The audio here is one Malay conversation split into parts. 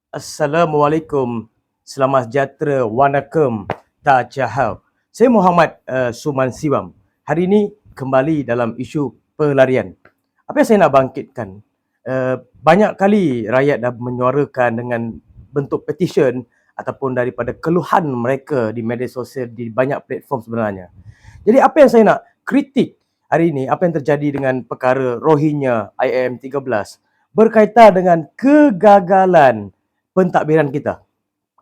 Assalamualaikum. Selamat sejahtera. Wanakem. Tajahau. Saya Muhammad Suman Siwam. Hari ini kembali dalam isu pelarian. Apa yang saya nak bangkitkan? Banyak kali rakyat dah menyuarakan dengan bentuk petition ataupun daripada keluhan mereka di media sosial di banyak platform sebenarnya. Jadi apa yang saya nak kritik hari ini, apa yang terjadi dengan perkara Rohingya IM13 berkaitan dengan kegagalan pentadbiran kita.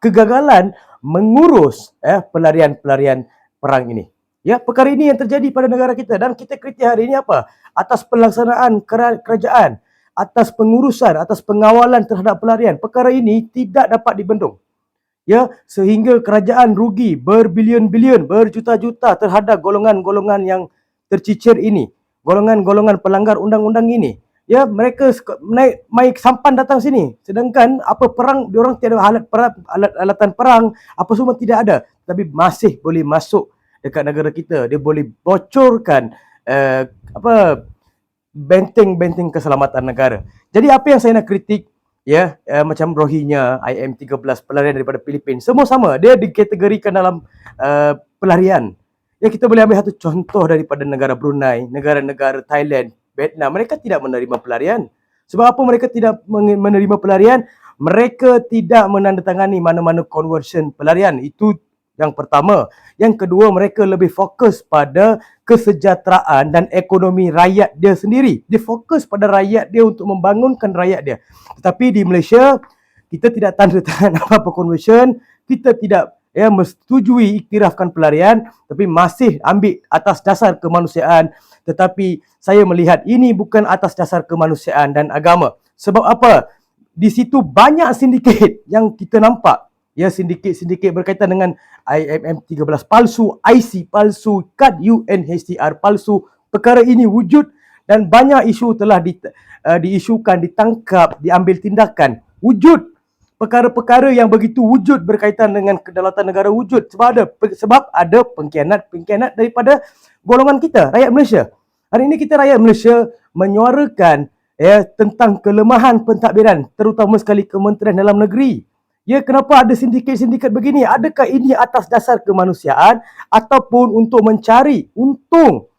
Kegagalan mengurus pelarian-pelarian perang ini. Ya, perkara ini yang terjadi pada negara kita dan kita kritik hari ini apa? Atas pelaksanaan kerajaan, atas pengurusan, atas pengawalan terhadap pelarian. Perkara ini tidak dapat dibendung. Ya, sehingga kerajaan rugi berbilion-bilion, berjuta-juta terhadap golongan-golongan yang tercicir ini, golongan-golongan pelanggar undang-undang ini. Ya, mereka naik sampan datang sini, sedangkan apa perang, diorang tiada alatan perang, apa semua tidak ada, tapi masih boleh masuk dekat negara kita. Dia boleh bocorkan benteng-benteng keselamatan negara. Jadi apa yang saya nak kritik, ya, macam Rohingya, IM13, pelarian daripada Filipina, semua sama, dia dikategorikan dalam pelarian. Ya, kita boleh ambil satu contoh daripada negara Brunei, negara-negara Thailand, Vietnam, mereka tidak menerima pelarian. Sebab apa mereka tidak menerima pelarian? Mereka tidak menandatangani mana-mana conversion pelarian. Itu yang pertama. Yang kedua, mereka lebih fokus pada kesejahteraan dan ekonomi rakyat dia sendiri. Dia fokus pada rakyat dia untuk membangunkan rakyat dia. Tetapi di Malaysia, kita tidak tanda tangan apa-apa conversion, kita tidak menyetujui iktirafkan pelarian, tapi masih ambil atas dasar kemanusiaan. Tetapi saya melihat ini bukan atas dasar kemanusiaan dan agama. Sebab apa? Di situ banyak sindiket yang kita nampak. Ya, sindiket berkaitan dengan IMM13 palsu, IC palsu, kad UNHCR palsu. Perkara ini wujud dan banyak isu telah diisukan, ditangkap, diambil tindakan. Wujud perkara-perkara yang begitu wujud berkaitan dengan kedaulatan negara wujud sebab ada pengkhianat daripada golongan kita, rakyat Malaysia. Hari ini kita rakyat Malaysia menyuarakan tentang kelemahan pentadbiran, terutama sekali Kementerian Dalam Negeri. Ya, kenapa ada sindiket-sindiket begini? Adakah ini atas dasar kemanusiaan ataupun untuk mencari untung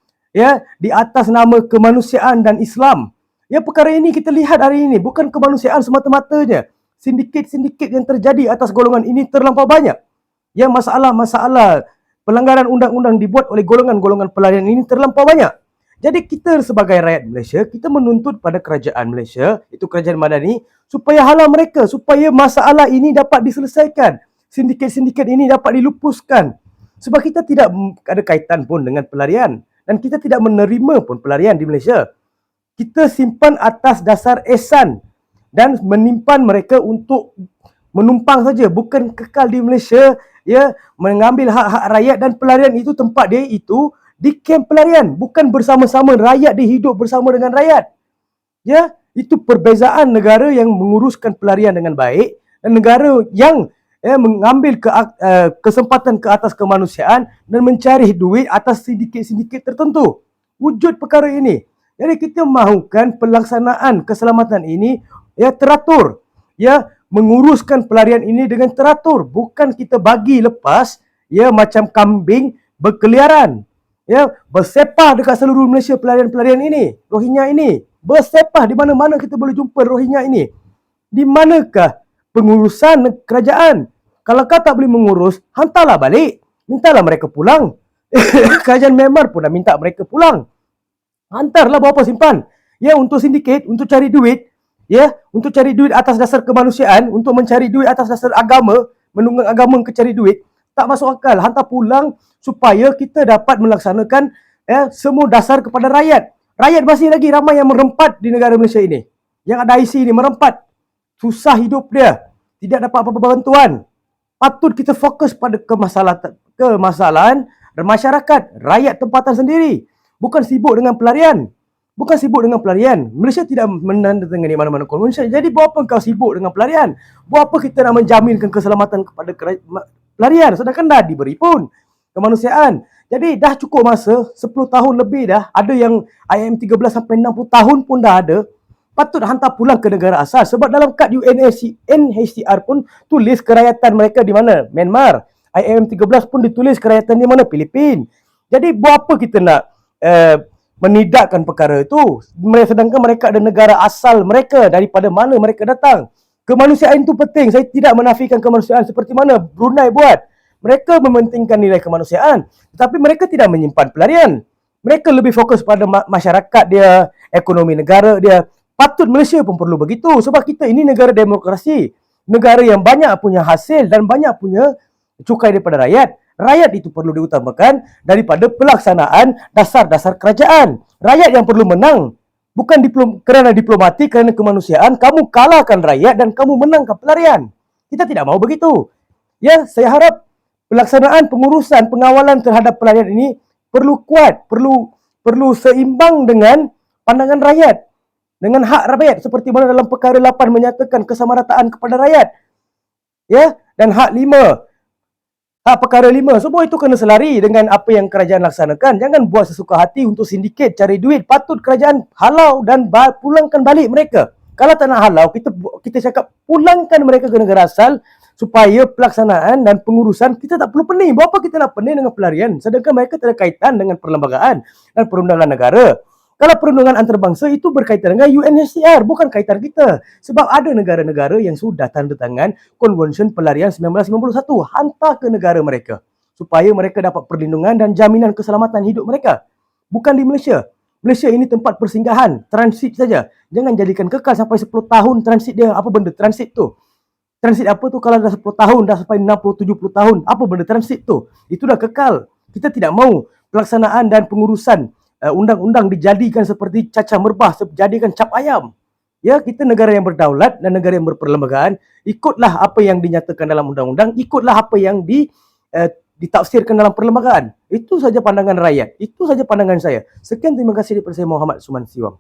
di atas nama kemanusiaan dan Islam? Ya, perkara ini kita lihat hari ini bukan kemanusiaan semata-matanya. Sindiket-sindiket yang terjadi atas golongan ini terlampau banyak. Ya, masalah-masalah pelanggaran undang-undang dibuat oleh golongan-golongan pelarian ini terlampau banyak. Jadi kita sebagai rakyat Malaysia, kita menuntut pada kerajaan Malaysia, itu kerajaan madani, supaya halau mereka, supaya masalah ini dapat diselesaikan. Sindiket-sindiket ini dapat dilupuskan. Sebab kita tidak ada kaitan pun dengan pelarian. Dan kita tidak menerima pun pelarian di Malaysia. Kita simpan atas dasar ihsan dan menimpan mereka untuk menumpang saja, bukan kekal di Malaysia, ya, mengambil hak-hak rakyat. Dan pelarian itu, tempat dia itu di kem pelarian, bukan bersama-sama rakyat, dia hidup bersama dengan rakyat. Ya, itu perbezaan negara yang menguruskan pelarian dengan baik dan negara yang mengambil kesempatan ke atas kemanusiaan dan mencari duit atas sindiket-sindiket tertentu. Wujud perkara ini. Jadi kita mahukan pelaksanaan keselamatan ini teratur. Ya, menguruskan pelarian ini dengan teratur, bukan kita bagi lepas macam kambing berkeliaran. Ya, bersepah dekat seluruh Malaysia pelarian-pelarian ini, Rohingya ini. Bersepah di mana-mana kita boleh jumpa Rohingya ini. Di manakah pengurusan kerajaan? Kalau kau tak boleh mengurus, hantarlah balik. Mintalah mereka pulang. Kerajaan Myanmar pun dah minta mereka pulang. Hantarlah, buat apa simpan? Ya, untuk sindiket, untuk cari duit. Ya, untuk cari duit atas dasar kemanusiaan, untuk mencari duit atas dasar agama, menunggang agama ke cari duit, tak masuk akal. Hantar pulang supaya kita dapat melaksanakan semua dasar kepada rakyat. Rakyat masih lagi ramai yang merempat di negara Malaysia ini. Yang ada IC ini merempat. Susah hidup dia. Tidak dapat apa-apa bantuan. Patut kita fokus pada kemasalahan masyarakat, rakyat tempatan sendiri. Bukan sibuk dengan pelarian. Bukan sibuk dengan pelarian. Malaysia tidak menandatangani mana-mana konvensi. Jadi buat apa kau sibuk dengan pelarian? Buat apa kita nak menjaminkan keselamatan kepada pelarian? Sedangkan dah diberi pun kemanusiaan. Jadi dah cukup masa, 10 tahun lebih dah. Ada yang IM13 sampai 60 tahun pun dah ada. patut hantar pulang ke negara asal. Sebab dalam kad UNHCR pun tulis kerakyatan mereka di mana? Myanmar. IM 13 pun ditulis kerakyatan di mana? Filipin. Jadi buat apa kita nak menidakkan perkara itu? Sedangkan mereka ada negara asal mereka, daripada mana mereka datang. Kemanusiaan itu penting. Saya tidak menafikan kemanusiaan seperti mana Brunei buat. Mereka mementingkan nilai kemanusiaan, tetapi mereka tidak menyimpan pelarian. Mereka lebih fokus pada masyarakat dia, ekonomi negara dia. Patut Malaysia pun perlu begitu, sebab kita ini negara demokrasi, negara yang banyak punya hasil dan banyak punya cukai daripada rakyat. Rakyat itu perlu diutamakan daripada pelaksanaan dasar-dasar kerajaan. Rakyat yang perlu menang, bukan kerana diplomatik, kerana kemanusiaan. Kamu kalahkan rakyat dan kamu menangkan pelarian. Kita tidak mau begitu. Ya, saya harap pelaksanaan pengurusan pengawalan terhadap pelarian ini perlu kuat, perlu seimbang dengan pandangan rakyat, dengan hak rakyat, seperti mana dalam perkara 8 menyatakan kesamarataan kepada rakyat. Ya, dan hak 5, hak perkara 5, semua itu kena selari dengan apa yang kerajaan laksanakan. Jangan buat sesuka hati untuk sindiket cari duit. Patut kerajaan halau dan pulangkan balik mereka. Kalau tak nak halau, kita cakap pulangkan mereka ke negara asal, supaya pelaksanaan dan pengurusan kita tak perlu pening. Buat apa kita nak pening dengan pelarian, sedangkan mereka tak ada kaitan dengan perlembagaan dan perundangan negara. Kalau perundangan antarabangsa itu berkaitan dengan UNHCR, bukan kaitan kita. Sebab ada negara-negara yang sudah tanda tangan Konvensyen Pelarian 1991, hantar ke negara mereka supaya mereka dapat perlindungan dan jaminan keselamatan hidup mereka. Bukan di Malaysia. Malaysia ini tempat persinggahan, transit saja. Jangan jadikan kekal sampai 10 tahun transit dia. Apa benda transit tu? Transit apa tu kalau dah 10 tahun, dah sampai 60-70 tahun? Apa benda transit tu? Itu dah kekal. Kita tidak mau pelaksanaan dan pengurusan undang-undang dijadikan seperti cacah merbah, jadikan cap ayam. Ya, kita negara yang berdaulat dan negara yang berperlembagaan. Ikutlah apa yang dinyatakan dalam undang-undang, ikutlah apa yang ditafsirkan dalam perlembagaan. Itu saja pandangan rakyat. Itu saja pandangan saya. Sekian, terima kasih daripada saya, Muhammad Suman Siwang.